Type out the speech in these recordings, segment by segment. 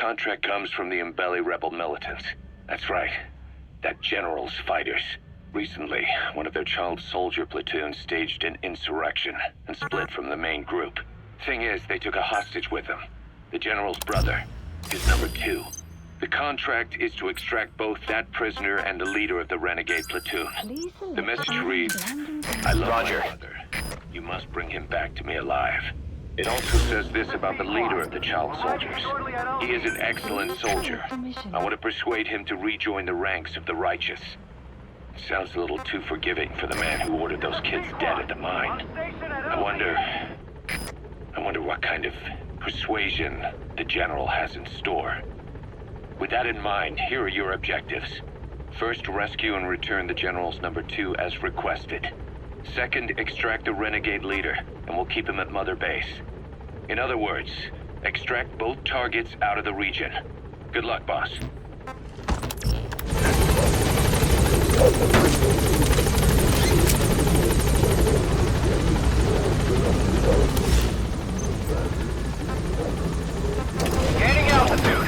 contract comes from the Mbeli rebel militants. That's right. That general's fighters. Recently, one of their child soldier platoons staged an insurrection and split from the main group. Thing is, they took a hostage with them. The general's brother. His number 2. The contract is to extract both that prisoner and the leader of the renegade platoon. The message reads, I love Roger. my brother. You must bring him back to me alive. It also says this about the leader of the child soldiers. He is an excellent soldier. I want to persuade him to rejoin the ranks of the righteous. It sounds a little too forgiving for the man who ordered those kids dead at the mine. I wonder what kind of persuasion the general has in store. With that in mind, here are your objectives. First, rescue and return the general's number 2 as requested. Second, extract the renegade leader, and we'll keep him at Mother Base. In other words, extract both targets out of the region. Good luck, boss. Gaining altitude.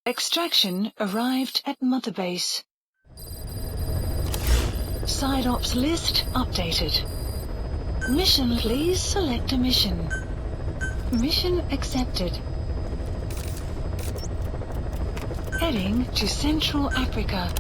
Extraction arrived at Mother Base. Side ops list updated. Mission, please select a mission. Mission accepted. Heading to Central Africa.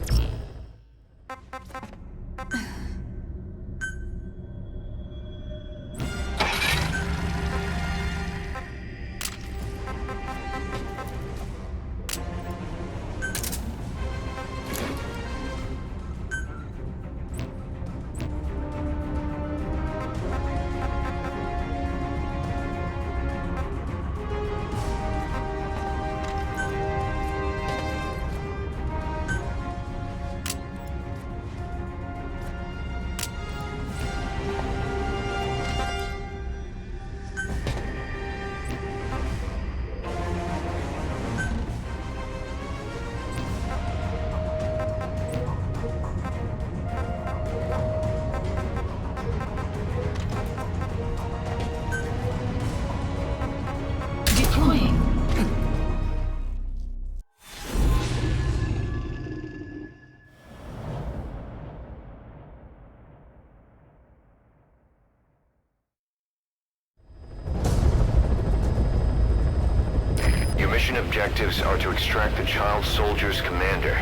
Mission objectives are to extract the child soldier's commander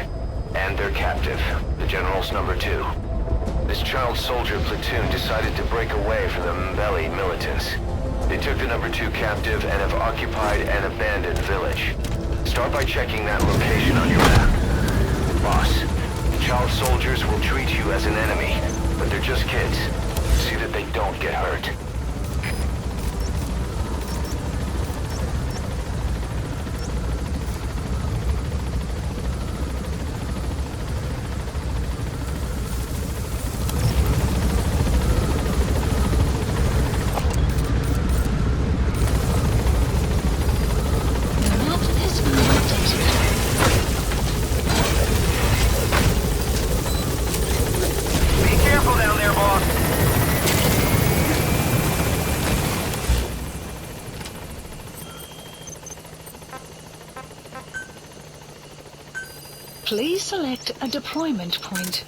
and their captive, the general's number 2. This child soldier platoon decided to break away from the Mbeli militants. They took the number 2 captive and have occupied an abandoned village. Start by checking that location on your map. Boss, the child soldiers will treat you as an enemy, but they're just kids. See that they don't get hurt. Please select a deployment point.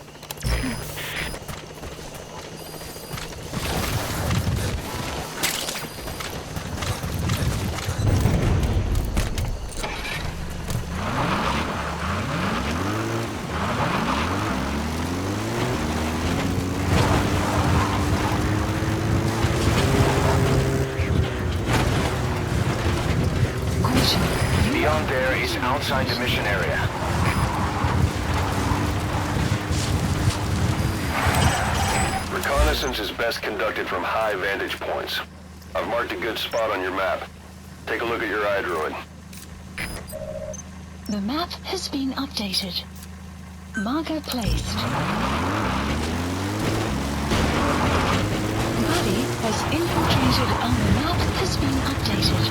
Beyond there is outside the mission area. Reconnaissance is best conducted from high vantage points. I've marked a good spot on your map. Take a look at your iDroid. The map has been updated. Marker placed. Buddy has infiltrated and the map has been updated.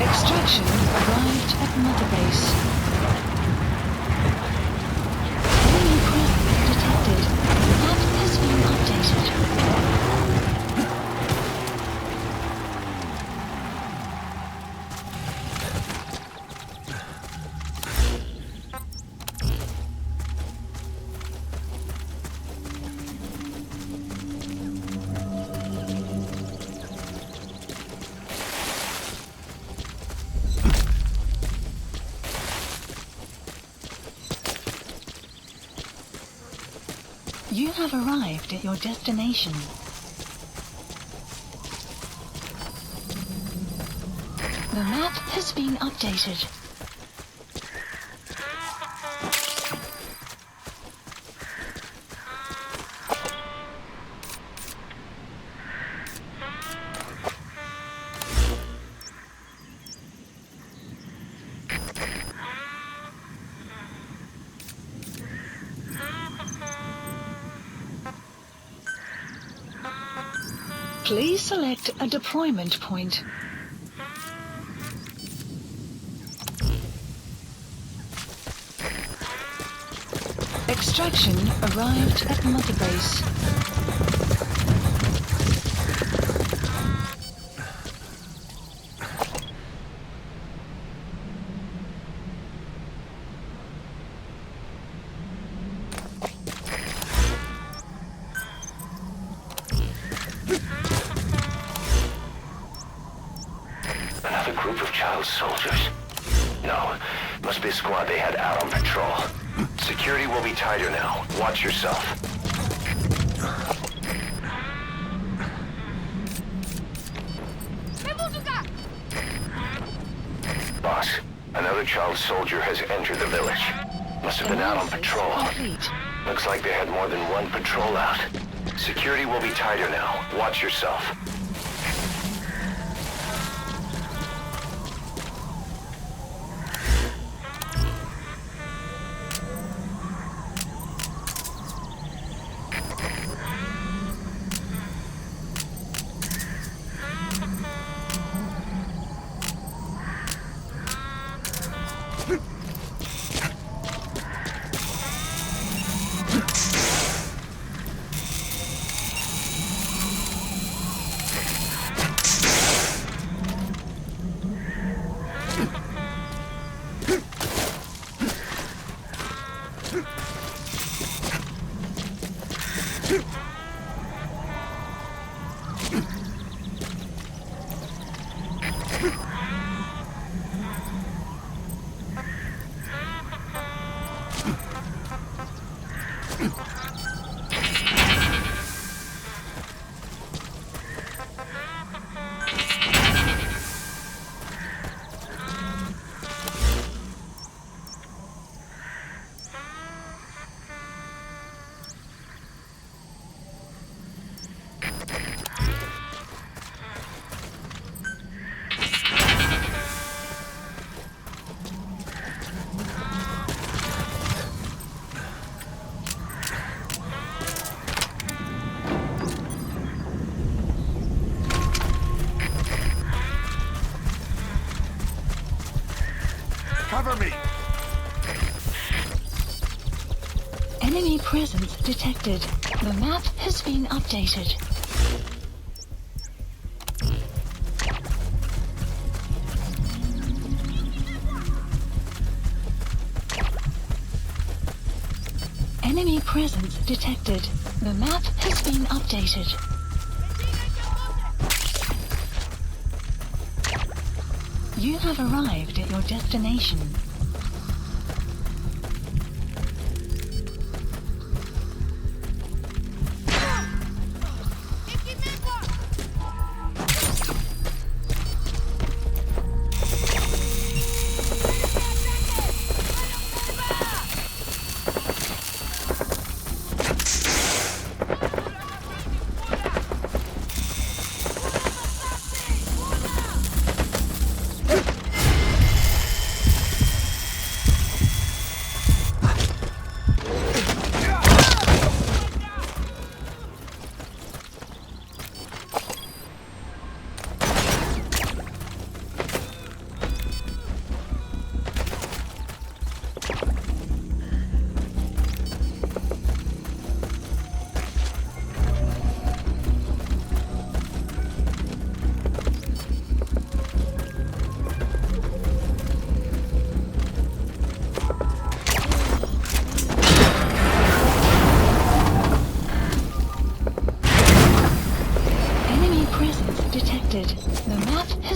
Extraction arrived at Mother Base. Enemy presence detected. The map has been updated. You have arrived at your destination. The map has been updated. Please select a deployment point. Extraction arrived at Mother Base. Another group of child soldiers? No, must be a squad they had out on patrol. Security will be tighter now. Watch yourself. Boss, another child soldier has entered the village. Must have been out on patrol. Looks like they had more than one patrol out. Security will be tighter now. Watch yourself. Cover me! Enemy presence detected. The map has been updated. Enemy presence detected. The map has been updated. You have arrived at your destination.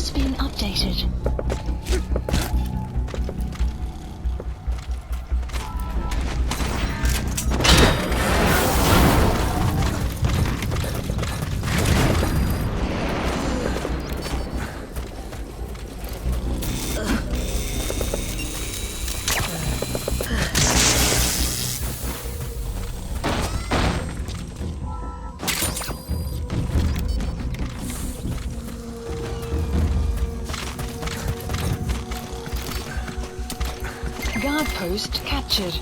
has been updated. Guard post captured.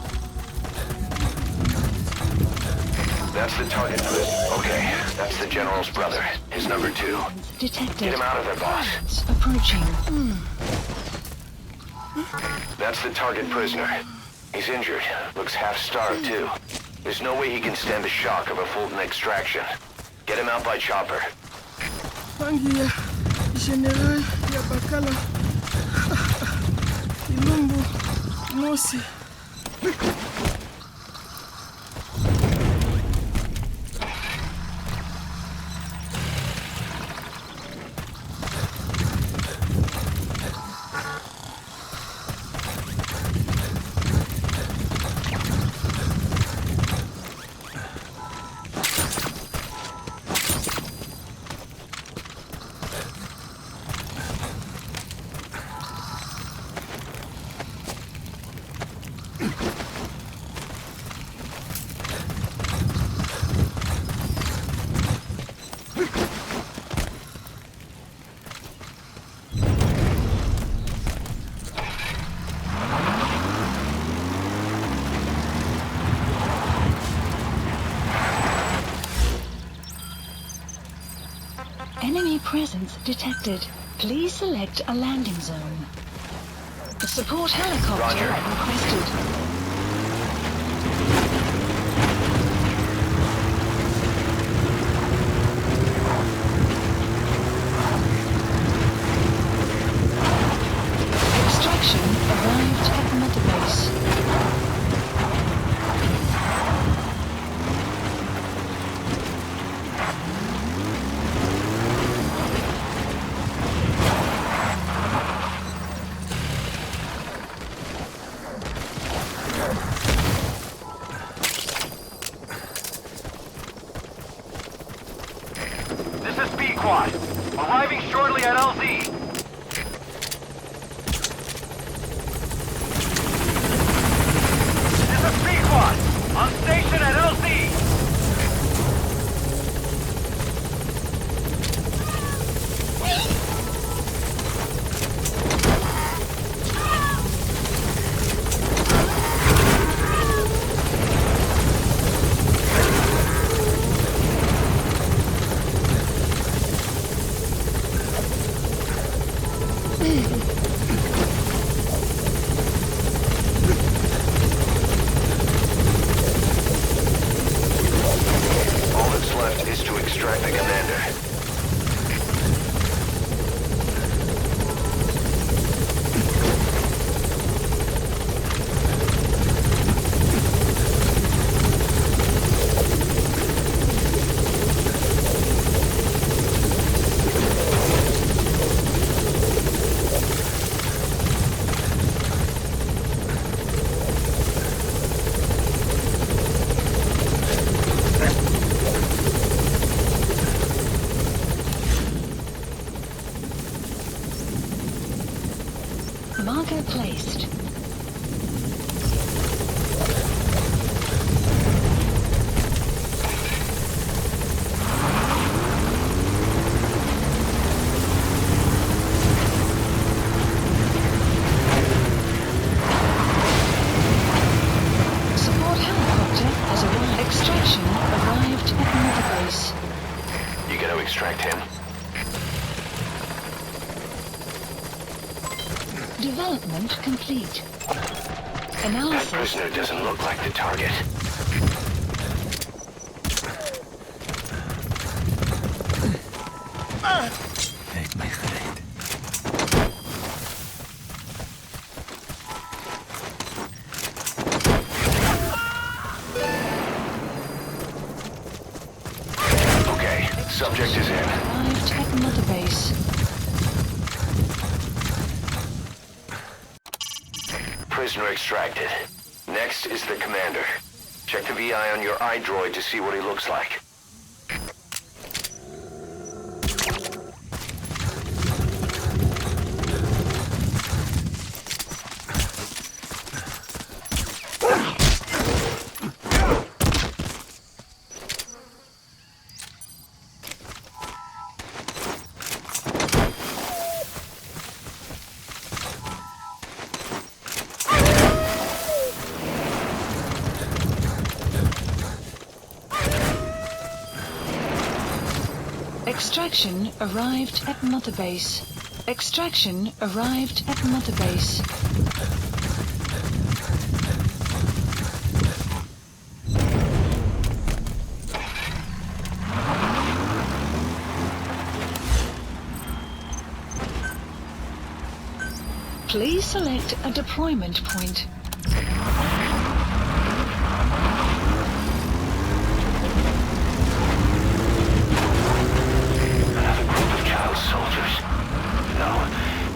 That's the target. Okay, that's the General's brother, his number 2. Detected. Get him out of there, boss. Approaching. That's the target prisoner. He's injured. Looks half-starved, too. There's no way he can stand the shock of a Fulton extraction. Get him out by chopper. Pangia, General, Yabakala, Ilumbu, Mosi. Enemy presence detected. Please select a landing zone. A support helicopter Roger. requested. Extraction arrived at Mother Base. This is B-Quad. Arriving shortly at LZ. This is B-Quad. On station at LZ. All that's left is to extract the commander. Marker placed. Support helicopter has arrived. Extraction arrived at Mother Base. You gotta extract him. Development complete. That Analysis. prisoner doesn't look like the target. Kijk mij gereed. Okay, subject is in. Arrived at Mother Base. prisoner extracted. Next is the commander. Check the VI on your iDroid to see what he looks like. Extraction arrived at Mother Base. Extraction arrived at Mother Base. Please select a deployment point.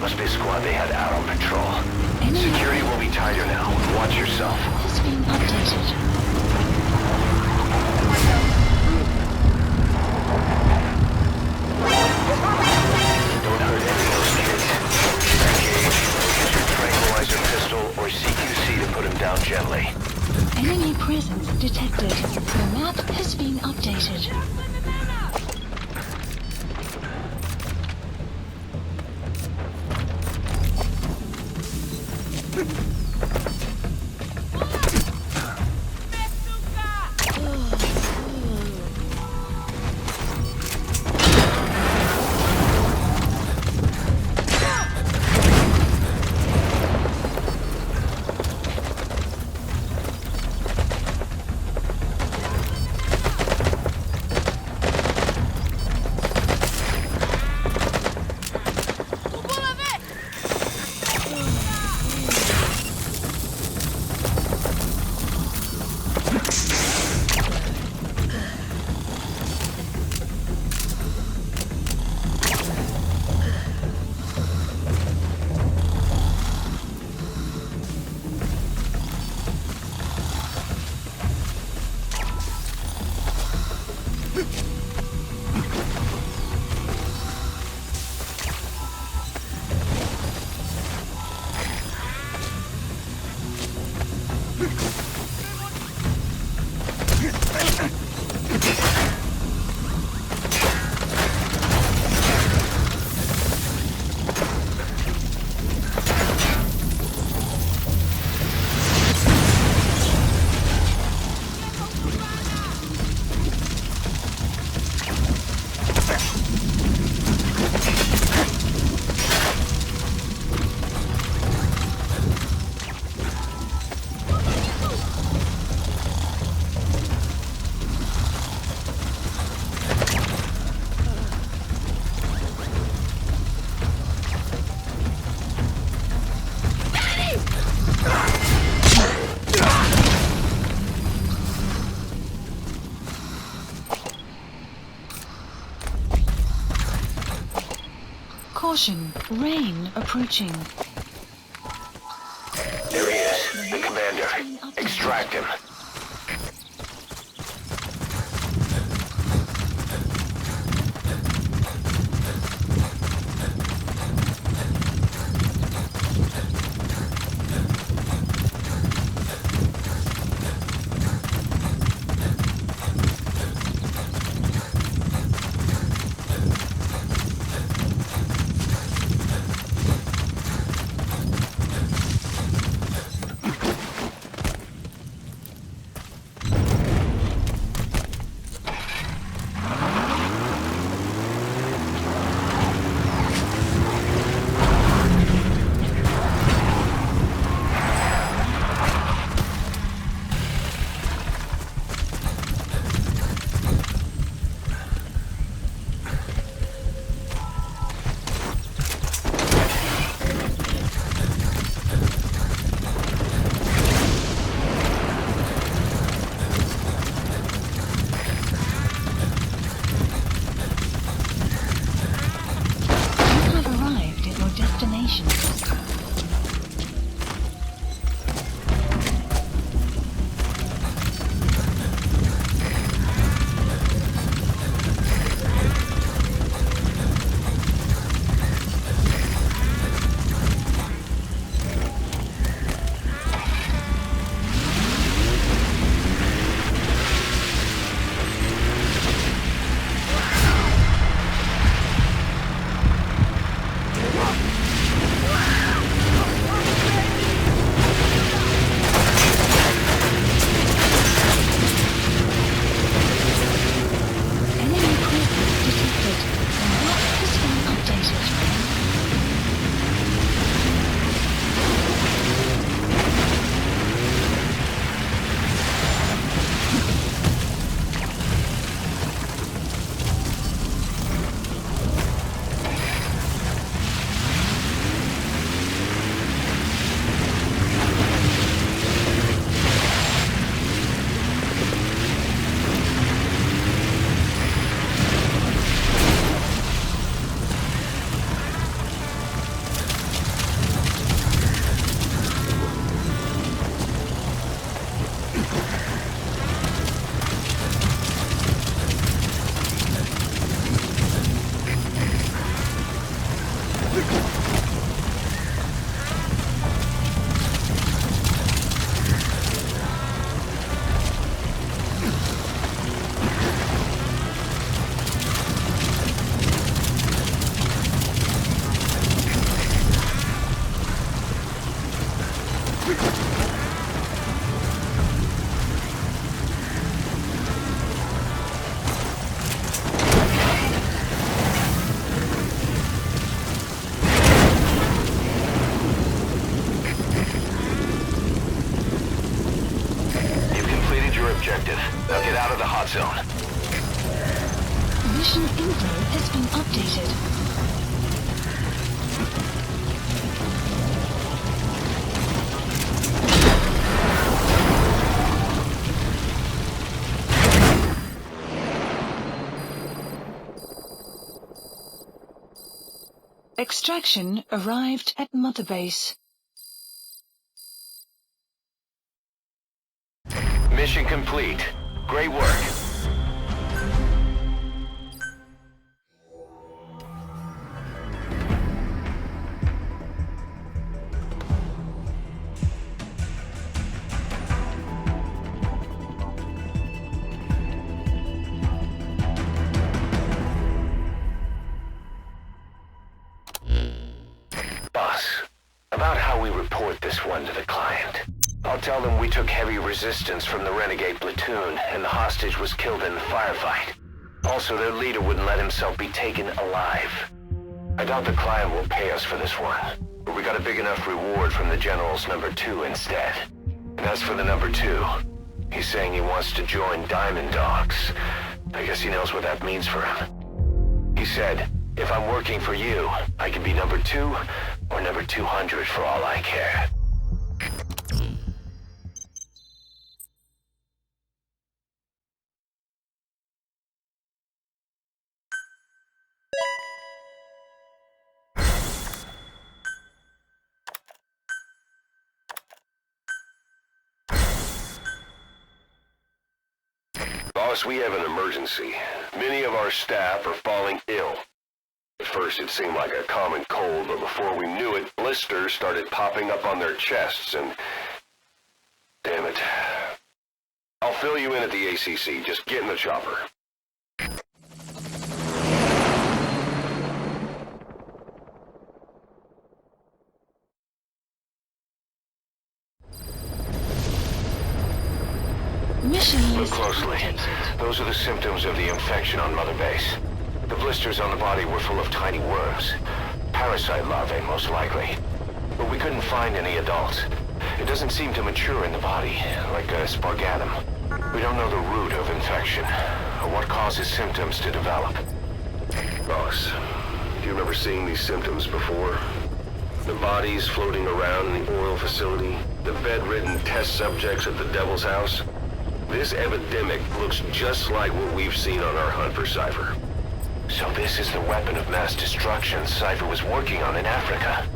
Must be a squad they had out on patrol. Security will be tighter now. Watch yourself. Has been updated. Don't hurt any of those kids. Engage. Use your tranquilizer pistol or CQC to put him down gently. Enemy presence detected. The map has been updated. Caution, rain approaching. There he is, the commander. Extract him. objective. Now get out of the hot zone. Mission info has been updated. Extraction arrived at Mother Base. Mission complete. Great work. About how we report this one to the client. I'll tell them we took heavy resistance from the renegade platoon and the hostage was killed in the firefight. Also, their leader wouldn't let himself be taken alive. I doubt the client will pay us for this one, but we got a big enough reward from the general's number 2 instead. And as for the number 2, he's saying he wants to join Diamond Dogs. I guess he knows what that means for him. He said, if I'm working for you, I can be number 2 or number 200 for all I care. Boss, we have an emergency. Many of our staff are falling ill. At first it seemed like a common cold, but before we knew it, blisters started popping up on their chests and... Damn it. I'll fill you in at the ACC. Just get in the chopper. Look closely. Those are the symptoms of the infection on Mother Base. The blisters on the body were full of tiny worms. Parasite larvae, most likely. But we couldn't find any adults. It doesn't seem to mature in the body, like a spargatum. We don't know the root of infection, or what causes symptoms to develop. Boss, do you remember seeing these symptoms before? The bodies floating around in the oil facility, the bedridden test subjects at the Devil's House. This epidemic looks just like what we've seen on our hunt for Cypher. So this is the weapon of mass destruction Cypher was working on in Africa.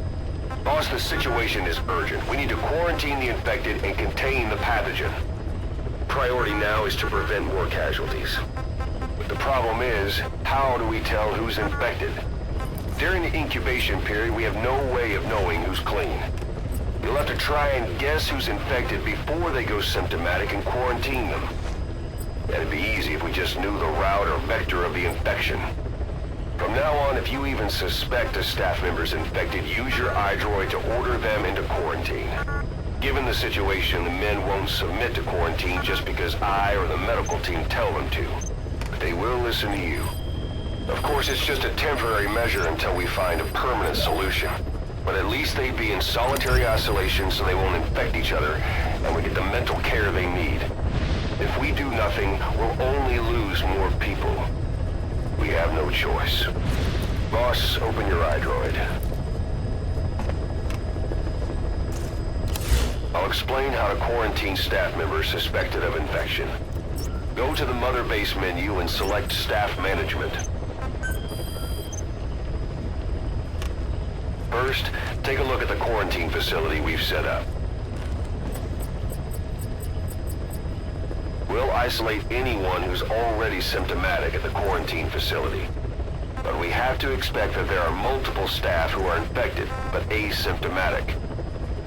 Boss, the situation is urgent. We need to quarantine the infected and contain the pathogen. Priority now is to prevent more casualties. But the problem is, how do we tell who's infected? During the incubation period, we have no way of knowing who's clean. You'll have to try and guess who's infected before they go symptomatic and quarantine them. That'd be easy if we just knew the route or vector of the infection. From now on, if you even suspect a staff member's infected, use your iDroid to order them into quarantine. Given the situation, the men won't submit to quarantine just because I or the medical team tell them to. But they will listen to you. Of course, it's just a temporary measure until we find a permanent solution. But at least they'd be in solitary isolation so they won't infect each other, and we get the mental care they need. If we do nothing, we'll only lose more people. We have no choice. Boss, open your iDroid. I'll explain how to quarantine staff members suspected of infection. Go to the Mother Base menu and select Staff Management. First, take a look at the quarantine facility we've set up. We'll isolate anyone who's already symptomatic at the quarantine facility. But we have to expect that there are multiple staff who are infected, but asymptomatic.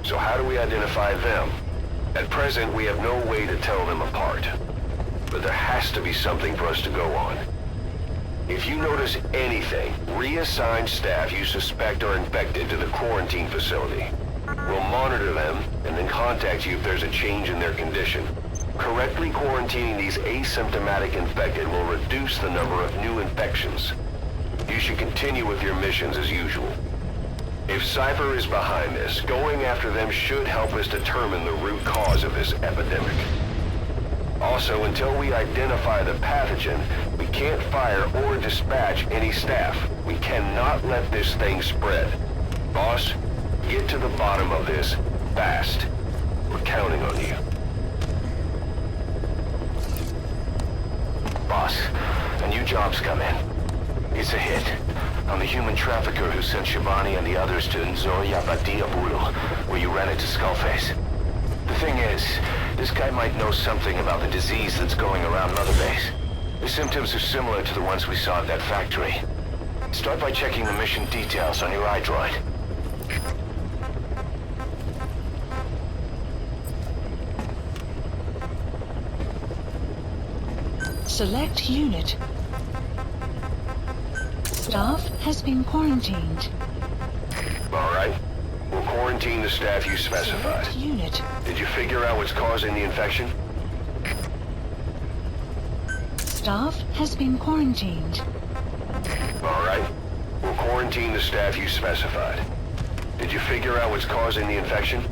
So how do we identify them? At present, we have no way to tell them apart. But there has to be something for us to go on. If you notice anything, reassign staff you suspect are infected to the quarantine facility. We'll monitor them and then contact you if there's a change in their condition. Correctly quarantining these asymptomatic infected will reduce the number of new infections. You should continue with your missions as usual. If Cypher is behind this, going after them should help us determine the root cause of this epidemic. Also, until we identify the pathogen, we can't fire or dispatch any staff. We cannot let this thing spread. Boss, get to the bottom of this, fast. We're counting on you. Boss, a new job's come in. It's a hit. I'm the human trafficker who sent Shabani and the others to Nzoya Badiabulu, where you ran into Skullface. The thing is, this guy might know something about the disease that's going around Mother Base. The symptoms are similar to the ones we saw at that factory. Start by checking the mission details on your iDroid. Select unit. Staff has been quarantined. All right. We'll quarantine the staff you specified. Select unit. Did you figure out what's causing the infection? Staff has been quarantined. All right. We'll quarantine the staff you specified. Did you figure out what's causing the infection?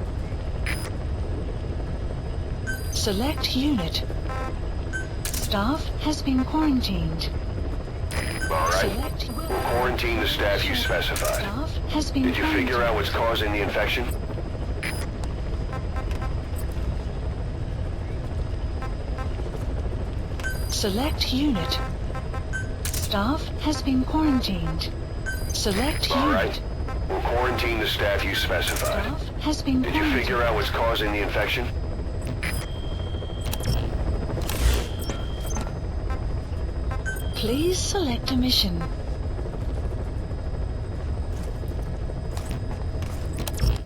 Select unit. Staff has been quarantined. All right. Select. We'll quarantine the staff you specified. Staff has been Did you figure out what's causing the infection? Select unit. Staff has been quarantined. Select All unit. right. We'll quarantine the staff you specified. Staff has been Did you quarantined. figure out what's causing the infection? Please select a mission.